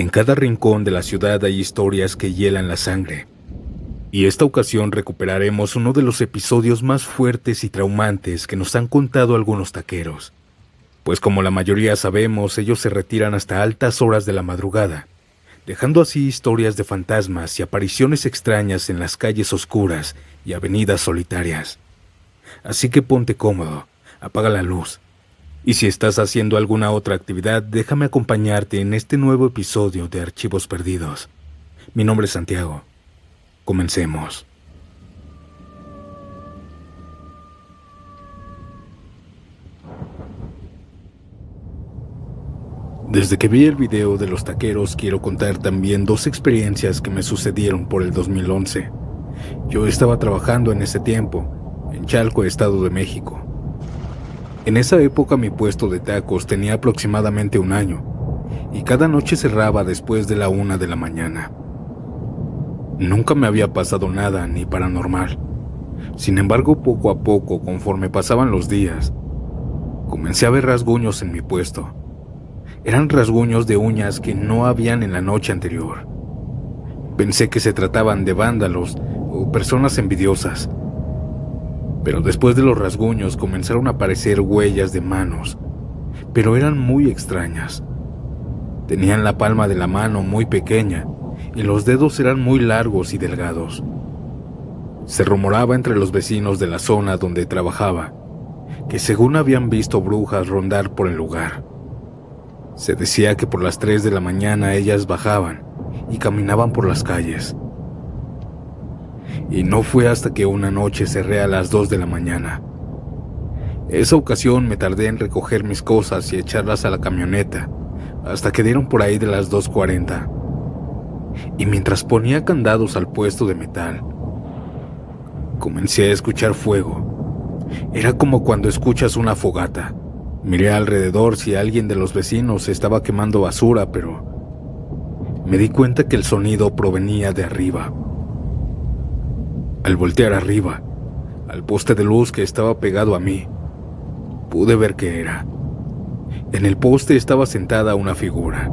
En cada rincón de la ciudad hay historias que hielan la sangre. Y esta ocasión recuperaremos uno de los episodios más fuertes y traumantes que nos han contado algunos taqueros. Pues como la mayoría sabemos, ellos se retiran hasta altas horas de la madrugada, dejando así historias de fantasmas y apariciones extrañas en las calles oscuras y avenidas solitarias. Así que ponte cómodo, apaga la luz. Y si estás haciendo alguna otra actividad, déjame acompañarte en este nuevo episodio de Archivos Perdidos. Mi nombre es Santiago. Comencemos. Desde que vi el video de los taqueros, quiero contar también dos experiencias que me sucedieron por el 2011. Yo estaba trabajando en ese tiempo, en Chalco, Estado de México. En esa época mi puesto de tacos tenía aproximadamente un año, y cada noche cerraba después de la 1 de la mañana. Nunca me había pasado nada, ni paranormal. Sin embargo, poco a poco, conforme pasaban los días, comencé a ver rasguños en mi puesto. Eran rasguños de uñas que no habían en la noche anterior. Pensé que se trataban de vándalos o personas envidiosas. Pero después de los rasguños comenzaron a aparecer huellas de manos, pero eran muy extrañas. Tenían la palma de la mano muy pequeña y los dedos eran muy largos y delgados. Se rumoraba entre los vecinos de la zona donde trabajaba que según habían visto brujas rondar por el lugar. Se decía que por las 3 de la mañana ellas bajaban y caminaban por las calles. Y no fue hasta que una noche cerré a las 2 de la mañana. Esa ocasión me tardé en recoger mis cosas y echarlas a la camioneta, hasta que dieron por ahí de las 2:40. Y mientras ponía candados al puesto de metal, comencé a escuchar fuego. Era como cuando escuchas una fogata. Miré alrededor si alguien de los vecinos estaba quemando basura, pero me di cuenta que el sonido provenía de arriba. Al voltear arriba, al poste de luz que estaba pegado a mí, pude ver qué era. En el poste estaba sentada una figura.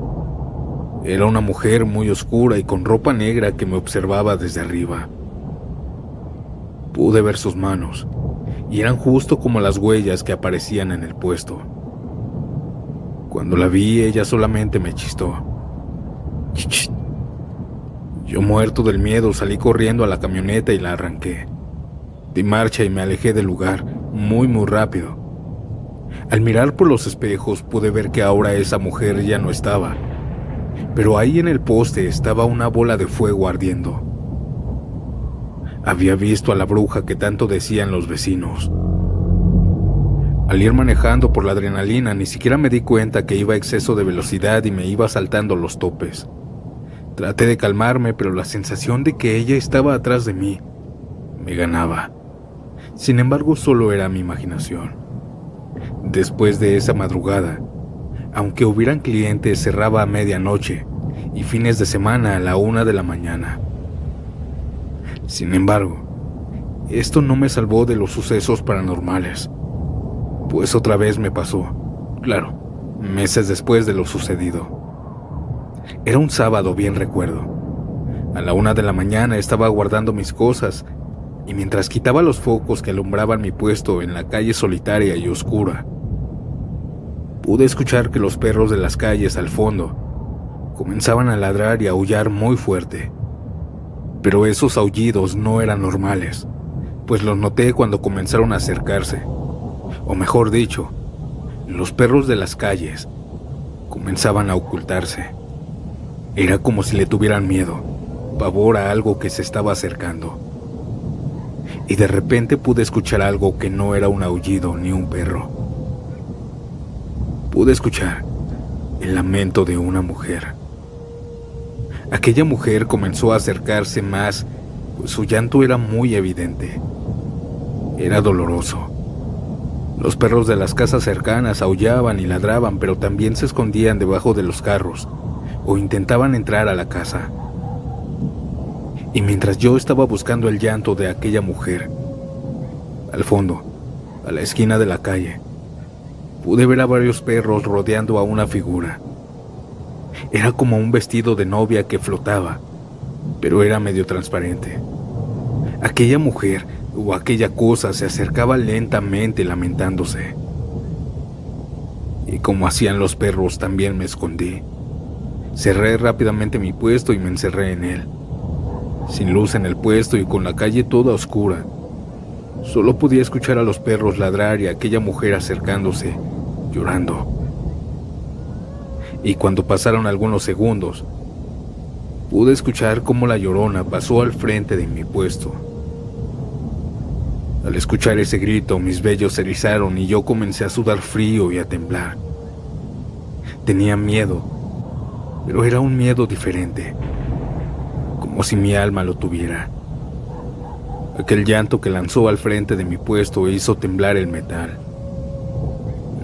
Era una mujer muy oscura y con ropa negra que me observaba desde arriba. Pude ver sus manos, y eran justo como las huellas que aparecían en el puesto. Cuando la vi, ella solamente me chistó. ¡Ch! Yo, muerto del miedo, salí corriendo a la camioneta y la arranqué. Di marcha y me alejé del lugar, muy rápido. Al mirar por los espejos pude ver que ahora esa mujer ya no estaba, pero ahí en el poste estaba una bola de fuego ardiendo. Había visto a la bruja que tanto decían los vecinos. Al ir manejando por la adrenalina, ni siquiera me di cuenta que iba a exceso de velocidad y me iba saltando los topes. Traté de calmarme, pero la sensación de que ella estaba atrás de mí me ganaba. Sin embargo, solo era mi imaginación. Después de esa madrugada, aunque hubieran clientes, cerraba a medianoche y fines de semana a la 1 de la mañana. Sin embargo, esto no me salvó de los sucesos paranormales, pues otra vez me pasó, claro, meses después de lo sucedido. Era un sábado, bien recuerdo. A la 1 de la mañana estaba guardando mis cosas y mientras quitaba los focos que alumbraban mi puesto en la calle solitaria y oscura, pude escuchar que los perros de las calles al fondo comenzaban a ladrar y a aullar muy fuerte. Pero esos aullidos no eran normales, pues los noté cuando comenzaron a acercarse. O mejor dicho, los perros de las calles comenzaban a ocultarse. Era como si le tuvieran miedo, pavor a algo que se estaba acercando. Y de repente pude escuchar algo que no era un aullido ni un perro. Pude escuchar el lamento de una mujer. Aquella mujer comenzó a acercarse más, pues su llanto era muy evidente. Era doloroso. Los perros de las casas cercanas aullaban y ladraban, pero también se escondían debajo de los carros o intentaban entrar a la casa. Y mientras yo estaba buscando el llanto de aquella mujer, al fondo, a la esquina de la calle, pude ver a varios perros rodeando a una figura. Era como un vestido de novia que flotaba, pero era medio transparente. Aquella mujer o aquella cosa se acercaba lentamente lamentándose. Y como hacían los perros, también me escondí. Cerré rápidamente mi puesto y me encerré en él. Sin luz en el puesto y con la calle toda oscura, solo podía escuchar a los perros ladrar y a aquella mujer acercándose, llorando. Y cuando pasaron algunos segundos, pude escuchar cómo la Llorona pasó al frente de mi puesto. Al escuchar ese grito, mis vellos se erizaron y yo comencé a sudar frío y a temblar. Tenía miedo, pero era un miedo diferente, como si mi alma lo tuviera. Aquel llanto que lanzó al frente de mi puesto hizo temblar el metal.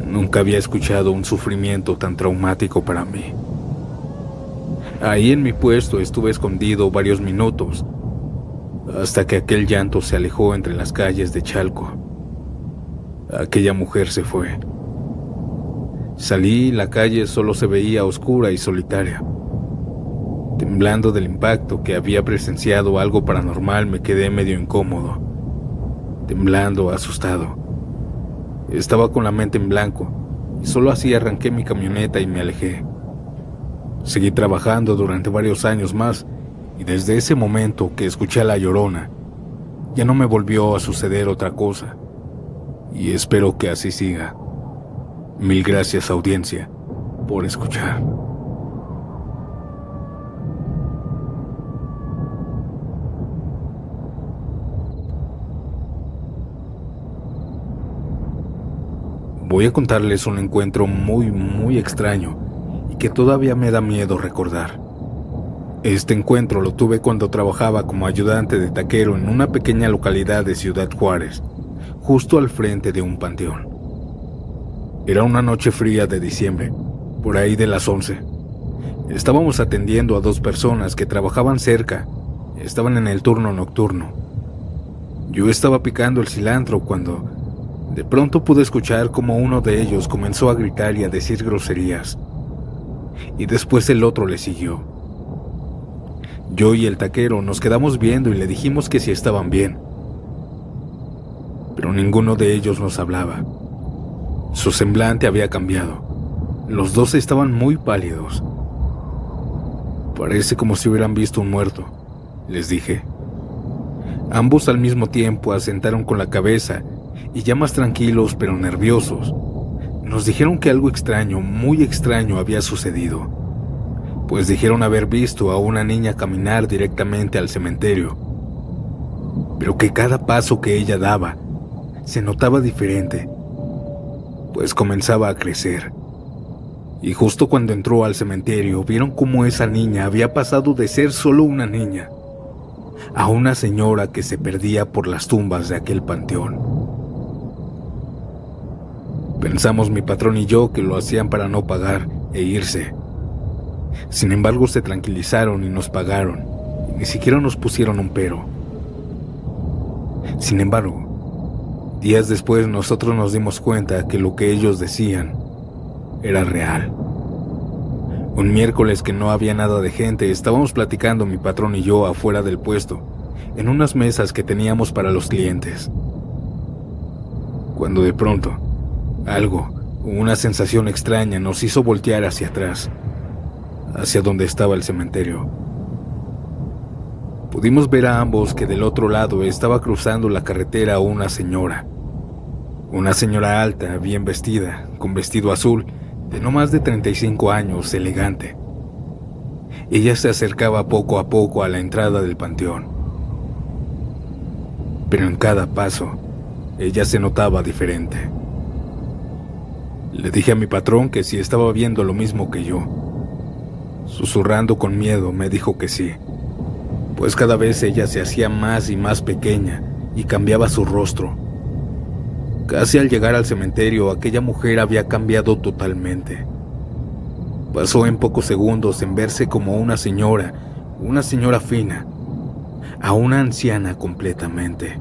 Nunca había escuchado un sufrimiento tan traumático para mí. Ahí en mi puesto estuve escondido varios minutos, hasta que aquel llanto se alejó entre las calles de Chalco. Aquella mujer se fue. Salí y la calle solo se veía oscura y solitaria. Temblando del impacto que había presenciado algo paranormal, me quedé medio incómodo, temblando, asustado. Estaba con la mente en blanco y solo así arranqué mi camioneta y me alejé. Seguí trabajando durante varios años más y desde ese momento que escuché a la Llorona, ya no me volvió a suceder otra cosa. Y espero que así siga. Mil gracias, audiencia, por escuchar. Voy a contarles un encuentro muy extraño y que todavía me da miedo recordar. Este encuentro lo tuve cuando trabajaba como ayudante de taquero en una pequeña localidad de Ciudad Juárez, justo al frente de un panteón. Era una noche fría de diciembre, por ahí de las 11. Estábamos atendiendo a 2 personas que trabajaban cerca, estaban en el turno nocturno. Yo estaba picando el cilantro cuando de pronto pude escuchar cómo uno de ellos comenzó a gritar y a decir groserías, y después el otro le siguió. Yo y el taquero nos quedamos viendo y le dijimos que si estaban bien, pero ninguno de ellos nos hablaba. Su semblante había cambiado. Los dos estaban muy pálidos. Parece como si hubieran visto un muerto, les dije. Ambos al mismo tiempo asentaron con la cabeza y ya más tranquilos pero nerviosos, nos dijeron que algo extraño, muy extraño había sucedido, pues dijeron haber visto a una niña caminar directamente al cementerio, pero que cada paso que ella daba se notaba diferente, pues comenzaba a crecer. Y justo cuando entró al cementerio, vieron cómo esa niña había pasado de ser solo una niña a una señora que se perdía por las tumbas de aquel panteón. Pensamos mi patrón y yo que lo hacían para no pagar e irse. Sin embargo, se tranquilizaron y nos pagaron, y ni siquiera nos pusieron un pero. Sin embargo, días después nosotros nos dimos cuenta que lo que ellos decían era real. Un miércoles que no había nada de gente, estábamos platicando mi patrón y yo afuera del puesto, en unas mesas que teníamos para los clientes. Cuando de pronto, una sensación extraña nos hizo voltear hacia atrás, hacia donde estaba el cementerio. Pudimos ver a ambos que del otro lado estaba cruzando la carretera una señora alta, bien vestida, con vestido azul, de no más de 35 años, elegante. Ella se acercaba poco a poco a la entrada del panteón. Pero en cada paso, ella se notaba diferente. Le dije a mi patrón que si estaba viendo lo mismo que yo. Susurrando con miedo, me dijo que sí, pues cada vez ella se hacía más y más pequeña y cambiaba su rostro. Casi al llegar al cementerio, aquella mujer había cambiado totalmente. Pasó en pocos segundos en verse como una señora fina, a una anciana completamente.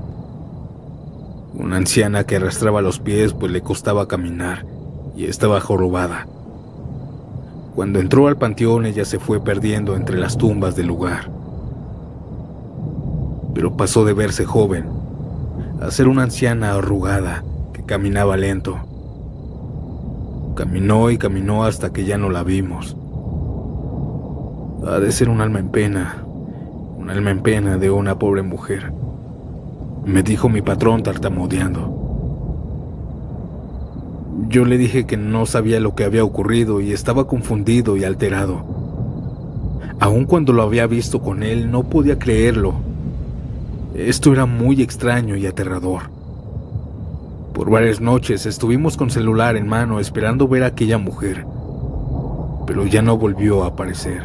Una anciana que arrastraba los pies pues le costaba caminar y estaba jorobada. Cuando entró al panteón, ella se fue perdiendo entre las tumbas del lugar. Pero pasó de verse joven a ser una anciana arrugada que caminaba lento. Caminó y caminó hasta que ya no la vimos. Ha de ser un alma en pena de una pobre mujer, me dijo mi patrón tartamudeando. Yo le dije que no sabía lo que había ocurrido y estaba confundido y alterado. Aun cuando lo había visto con él, no podía creerlo. Esto era muy extraño y aterrador. Por varias noches estuvimos con celular en mano esperando ver a aquella mujer, pero ya no volvió a aparecer.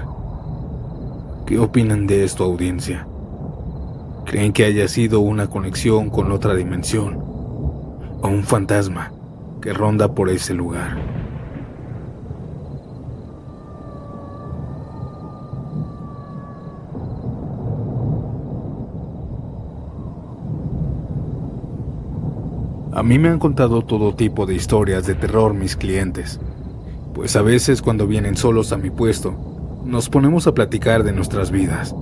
¿Qué opinan de esto, audiencia? ¿Creen que haya sido una conexión con otra dimensión o un fantasma que ronda por ese lugar? A mí me han contado todo tipo de historias de terror mis clientes, pues a veces cuando vienen solos a mi puesto, nos ponemos a platicar de nuestras vidas.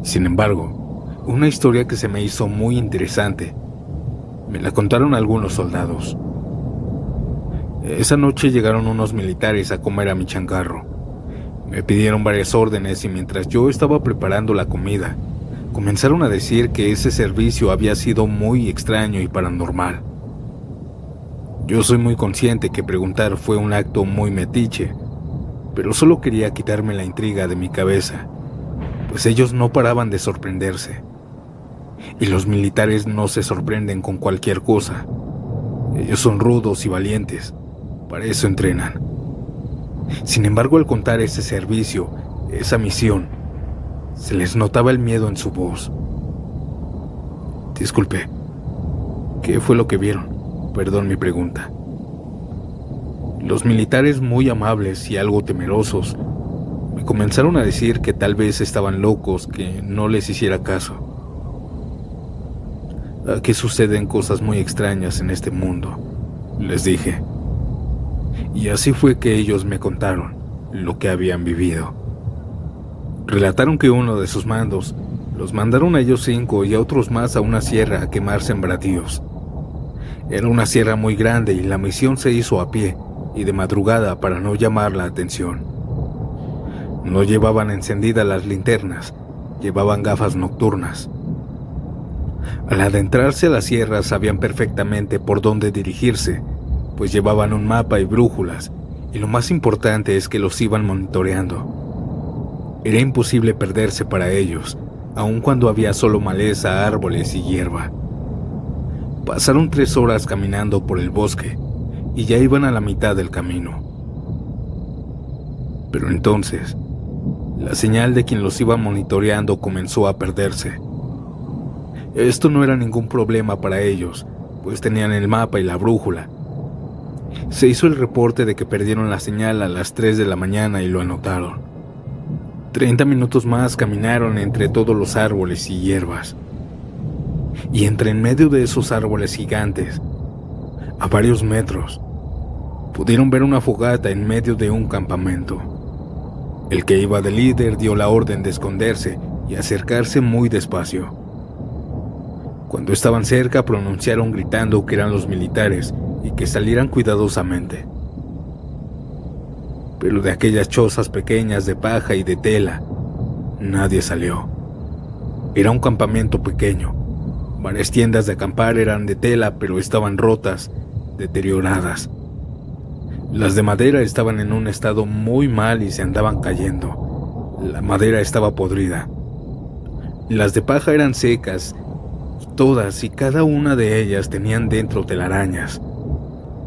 Sin embargo, una historia que se me hizo muy interesante, me la contaron algunos soldados. Esa noche llegaron unos militares a comer a mi changarro. Me pidieron varias órdenes y mientras yo estaba preparando la comida, comenzaron a decir que ese servicio había sido muy extraño y paranormal. Yo soy muy consciente que preguntar fue un acto muy metiche, pero solo quería quitarme la intriga de mi cabeza, pues ellos no paraban de sorprenderse. Y los militares no se sorprenden con cualquier cosa. Ellos son rudos y valientes, para eso entrenan. Sin embargo, al contar ese servicio, esa misión, se les notaba el miedo en su voz. Disculpe, ¿qué fue lo que vieron? Perdón mi pregunta. Los militares, muy amables y algo temerosos, me comenzaron a decir que tal vez estaban locos, que no les hiciera caso. Aquí suceden cosas muy extrañas en este mundo, les dije. Y así fue que ellos me contaron lo que habían vivido. Relataron que uno de sus mandos los mandaron a ellos 5 y a otros más a una sierra a quemar sembradíos. Era una sierra muy grande y la misión se hizo a pie y de madrugada para no llamar la atención. No llevaban encendidas las linternas, llevaban gafas nocturnas. Al adentrarse a la sierra sabían perfectamente por dónde dirigirse, pues llevaban un mapa y brújulas, y lo más importante es que los iban monitoreando. Era imposible perderse para ellos, aun cuando había solo maleza, árboles y hierba. Pasaron 3 horas caminando por el bosque, y ya iban a la mitad del camino. Pero entonces, la señal de quien los iba monitoreando comenzó a perderse. Esto no era ningún problema para ellos, pues tenían el mapa y la brújula. Se hizo el reporte de que perdieron la señal a las 3 de la mañana y lo anotaron. 30 minutos más caminaron entre todos los árboles y hierbas. Y entre en medio de esos árboles gigantes, a varios metros, pudieron ver una fogata en medio de un campamento. El que iba de líder dio la orden de esconderse y acercarse muy despacio. Cuando estaban cerca pronunciaron gritando que eran los militares y que salieran cuidadosamente. Pero de aquellas chozas pequeñas de paja y de tela, nadie salió. Era un campamento pequeño. Varias tiendas de acampar eran de tela, pero estaban rotas, deterioradas. Las de madera estaban en un estado muy mal y se andaban cayendo. La madera estaba podrida. Las de paja eran secas, y todas y cada una de ellas tenían dentro telarañas.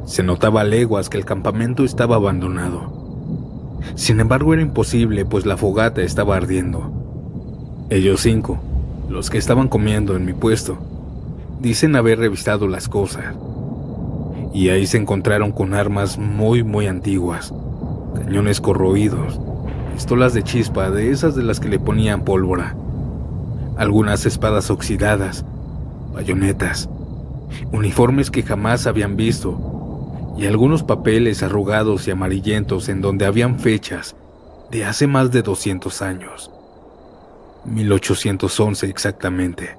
Se notaba a leguas que el campamento estaba abandonado. Sin embargo, era imposible, pues la fogata estaba ardiendo. Ellos 5, los que estaban comiendo en mi puesto, dicen haber revisado las cosas. Y ahí se encontraron con armas muy antiguas, cañones corroídos, pistolas de chispa, de esas de las que le ponían pólvora, algunas espadas oxidadas, bayonetas, uniformes que jamás habían visto, y algunos papeles arrugados y amarillentos en donde habían fechas de hace más de 200 años. 1811 exactamente.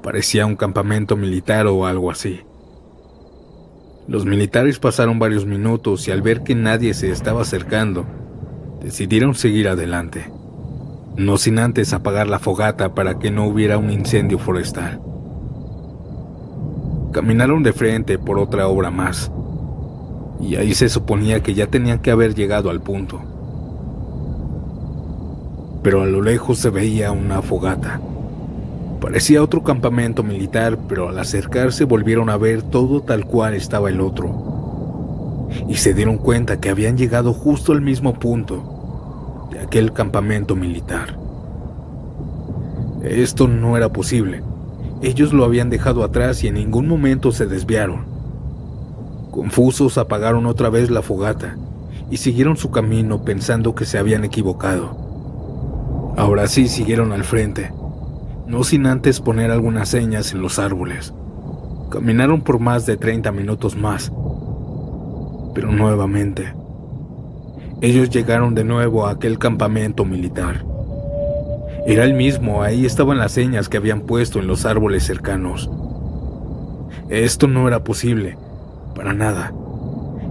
Parecía un campamento militar o algo así. Los militares pasaron varios minutos y al ver que nadie se estaba acercando, decidieron seguir adelante, no sin antes apagar la fogata para que no hubiera un incendio forestal. Caminaron de frente por otra hora más, y ahí se suponía que ya tenían que haber llegado al punto. Pero a lo lejos se veía una fogata. Parecía otro campamento militar, pero al acercarse volvieron a ver todo tal cual estaba el otro, y se dieron cuenta que habían llegado justo al mismo punto de aquel campamento militar. Esto no era posible. Ellos lo habían dejado atrás y en ningún momento se desviaron. Confusos apagaron otra vez la fogata y siguieron su camino pensando que se habían equivocado. Ahora sí siguieron al frente, no sin antes poner algunas señas en los árboles. Caminaron por más de 30 minutos más, pero nuevamente, ellos llegaron de nuevo a aquel campamento militar. Era el mismo, ahí estaban las señas que habían puesto en los árboles cercanos. Esto no era posible, para nada.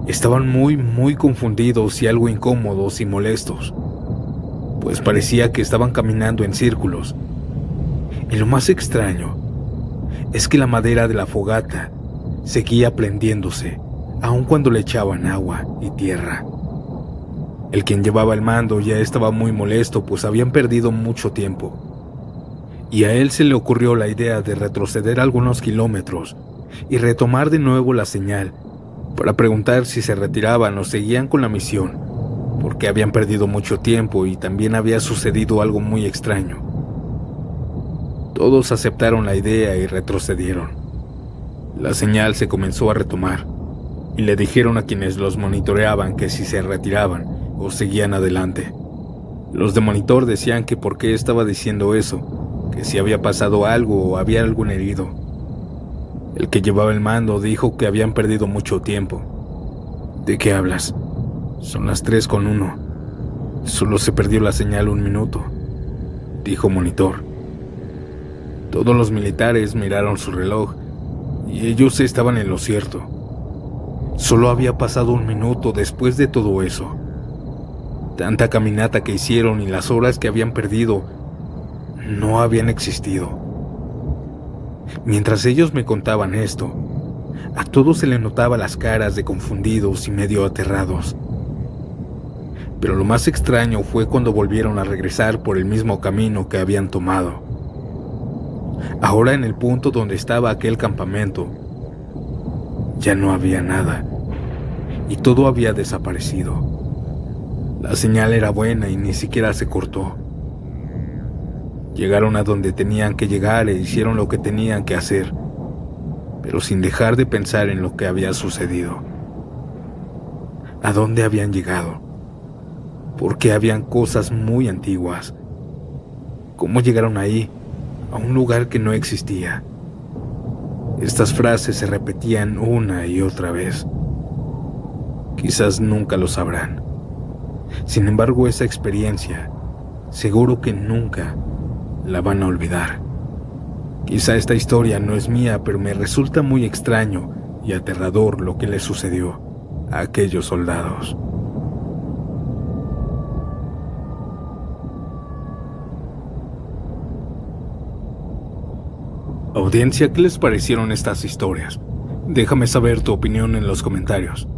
Estaban muy confundidos y algo incómodos y molestos, pues parecía que estaban caminando en círculos. Y lo más extraño es que la madera de la fogata seguía prendiéndose, aun cuando le echaban agua y tierra. El quien llevaba el mando ya estaba muy molesto, pues habían perdido mucho tiempo. Y a él se le ocurrió la idea de retroceder algunos kilómetros y retomar de nuevo la señal para preguntar si se retiraban o seguían con la misión, porque habían perdido mucho tiempo y también había sucedido algo muy extraño. Todos aceptaron la idea y retrocedieron. La señal se comenzó a retomar y le dijeron a quienes los monitoreaban que si se retiraban o seguían adelante. Los de monitor decían que por qué estaba diciendo eso, que si había pasado algo o había algún herido. El que llevaba el mando dijo que habían perdido mucho tiempo. ¿De qué hablas? Son las 3:01. Solo se perdió la señal 1 minuto, dijo monitor. Todos los militares miraron su reloj y ellos estaban en lo cierto. Solo había pasado 1 minuto después de todo eso. Tanta caminata que hicieron y las horas que habían perdido no habían existido. Mientras ellos me contaban esto, a todos se les notaba las caras de confundidos y medio aterrados. Pero lo más extraño fue cuando volvieron a regresar por el mismo camino que habían tomado. Ahora en el punto donde estaba aquel campamento, ya no había nada y todo había desaparecido. La señal era buena y ni siquiera se cortó. Llegaron a donde tenían que llegar e hicieron lo que tenían que hacer, pero sin dejar de pensar en lo que había sucedido. ¿A dónde habían llegado? Porque habían cosas muy antiguas. ¿Cómo llegaron ahí, a un lugar que no existía? Estas frases se repetían una y otra vez. Quizás nunca lo sabrán. Sin embargo, esa experiencia, seguro que nunca la van a olvidar. Quizá esta historia no es mía, pero me resulta muy extraño y aterrador lo que le sucedió a aquellos soldados. Audiencia, ¿qué les parecieron estas historias? Déjame saber tu opinión en los comentarios.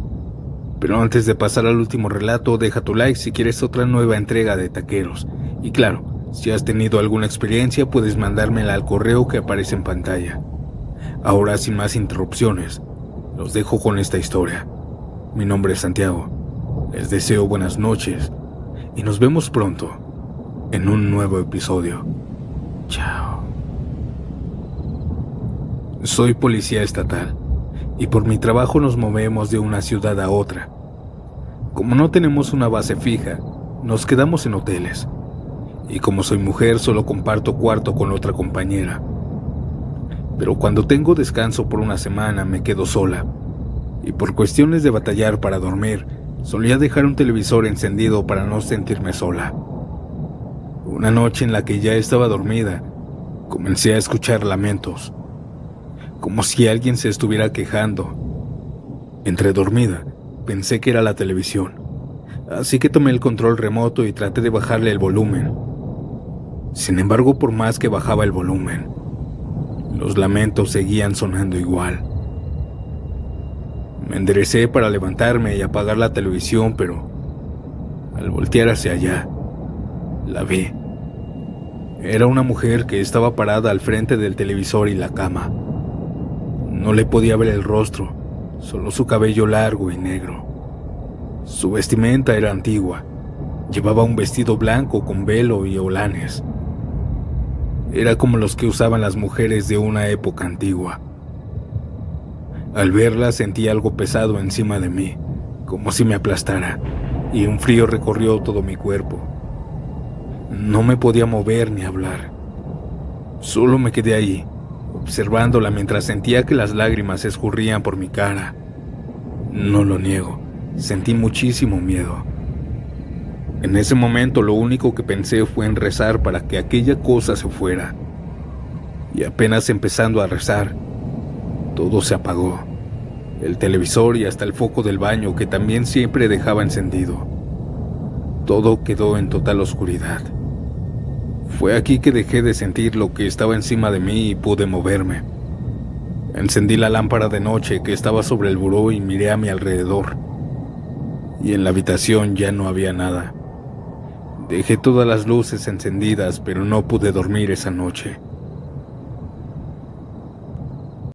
Pero antes de pasar al último relato, deja tu like si quieres otra nueva entrega de Taqueros. Y claro, si has tenido alguna experiencia, puedes mandármela al correo que aparece en pantalla. Ahora, sin más interrupciones, los dejo con esta historia. Mi nombre es Santiago. Les deseo buenas noches y nos vemos pronto en un nuevo episodio. Chao. Soy policía estatal y por mi trabajo nos movemos de una ciudad a otra. Como no tenemos una base fija, nos quedamos en hoteles. Y como soy mujer, solo comparto cuarto con otra compañera. Pero cuando tengo descanso por una semana, me quedo sola. y por cuestiones de batallar para dormir, solía dejar un televisor encendido para no sentirme sola. Una noche en la que ya estaba dormida, comencé a escuchar lamentos, como si alguien se estuviera quejando. Entre dormida, pensé que era la televisión, así que tomé el control remoto y traté de bajarle el volumen. Sin embargo, por más que bajaba el volumen, los lamentos seguían sonando igual. Me enderecé para levantarme y apagar la televisión, pero al voltear hacia allá, la vi. Era una mujer que estaba parada al frente del televisor y la cama. No le podía ver el rostro, solo su cabello largo y negro. Su vestimenta era antigua. Llevaba un vestido blanco con velo y holanes. Era como los que usaban las mujeres de una época antigua. Al verla sentí algo pesado encima de mí, como si me aplastara, y un frío recorrió todo mi cuerpo. No me podía mover ni hablar. Solo me quedé ahí, observándola mientras sentía que las lágrimas escurrían por mi cara. No lo niego, sentí muchísimo miedo. En ese momento lo único que pensé fue en rezar para que aquella cosa se fuera. Y apenas empezando a rezar, todo se apagó. El televisor y hasta el foco del baño, que también siempre dejaba encendido. Todo quedó en total oscuridad. Fue aquí que dejé de sentir lo que estaba encima de mí y pude moverme. Encendí la lámpara de noche que estaba sobre el buró y miré a mi alrededor. Y en la habitación ya no había nada. Dejé todas las luces encendidas, pero no pude dormir esa noche.